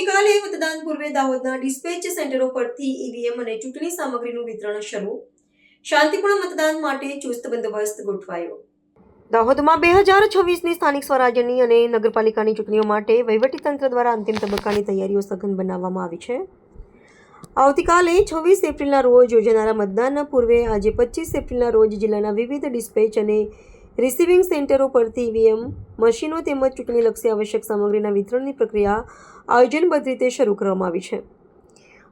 આવતીકાલે મતદાન પૂર્વે દાહોદના ડિસ્પેચ સેન્ટરો પરથી ઈવીએમ અને ચૂંટણી સામગ્રીનું વિતરણ શરૂ. શાંતિપૂર્ણ મતદાન માટે ચુસ્ત બંદોબસ્ત ગોઠવાયો. દાહોદમાં 2026ની સ્થાનિક સ્વરાજ્યની અને નગરપાલિકાની ચૂંટણીઓ માટે વહીવટીતંત્ર દ્વારા અંતિમ તબક્કાની તૈયારીઓ સઘન બનાવવામાં આવી છે. આવતીકાલે 26 એપ્રિલના રોજ યોજાનારા મતદાનના પૂર્વે આજે 25 એપ્રિલના રોજ જિલ્લાના વિવિધ ડિસ્પેચ અને રિસીવિંગ સેન્ટરો પરથી ઈવીએમ મશીનો તેમજ ચૂંટણીલક્ષી આવશ્યક સામગ્રીના વિતરણની પ્રક્રિયા આયોજનબદ્ધ રીતે શરૂ કરવામાં આવી છે.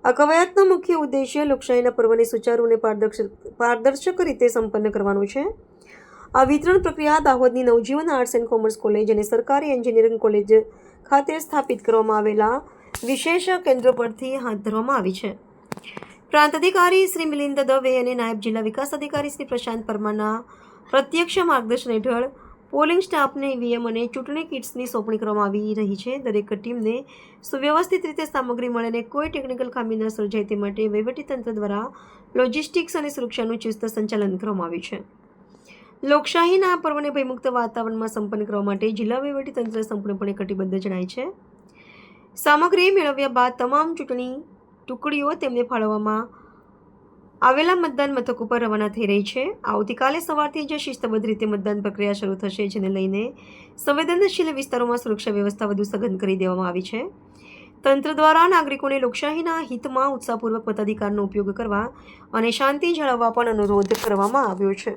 આ કવાયતનો મુખ્ય ઉદ્દેશ્ય લોકશાહીના પર્વને સુચારુ અને પારદર્શક રીતે સંપન્ન કરવાનો છે. આ વિતરણ પ્રક્રિયા દાહોદની નવજીવન આર્ટ્સ એન્ડ કોમર્સ કોલેજ અને સરકારી એન્જિનિયરિંગ કોલેજ ખાતે સ્થાપિત કરવામાં આવેલા વિશેષ કેન્દ્રો પરથી હાથ ધરવામાં આવી છે. પ્રાંત અધિકારી શ્રી મિલિંદ દવે અને નાયબ જિલ્લા વિકાસ અધિકારી શ્રી પ્રશાંત પરમારના પ્રત્યક્ષ માર્ગદર્શન હેઠળ પોલિંગ સ્ટાફને ઈવીએમ અને ચૂંટણી કિટ્સની સોંપણી કરવામાં આવી રહી છે. દરેક ટીમને સુવ્યવસ્થિત રીતે સામગ્રી મળે અને કોઈ ટેકનિકલ ખામી ન સર્જાય તે માટે વહીવટીતંત્ર દ્વારા લોજિસ્ટિક્સ અને સુરક્ષાનું ચુસ્ત સંચાલન કરવામાં આવ્યું છે. લોકશાહીના આ પર્વને ભયમુક્ત વાતાવરણમાં સંપન્ન કરવા માટે જિલ્લા વહીવટીતંત્ર સંપૂર્ણપણે કટિબદ્ધ જણાય છે. સામગ્રી મેળવ્યા બાદ તમામ ચૂંટણી ટુકડીઓ તેમને ફાળવવામાં આવેલા મતદાન મથક ઉપર રવાના થઈ રહી છે. આવતીકાલે સવારથી જ શિસ્તબદ્ધ રીતે મતદાન પ્રક્રિયા શરૂ થશે, જેને લઈને સંવેદનશીલ વિસ્તારોમાં સુરક્ષા વ્યવસ્થા વધુ સઘન કરી દેવામાં આવી છે. તંત્ર દ્વારા નાગરિકોને લોકશાહીના હિતમાં ઉત્સાહપૂર્વક મતાધિકારનો ઉપયોગ કરવા અને શાંતિ જાળવવા પણ અનુરોધ કરવામાં આવ્યો છે.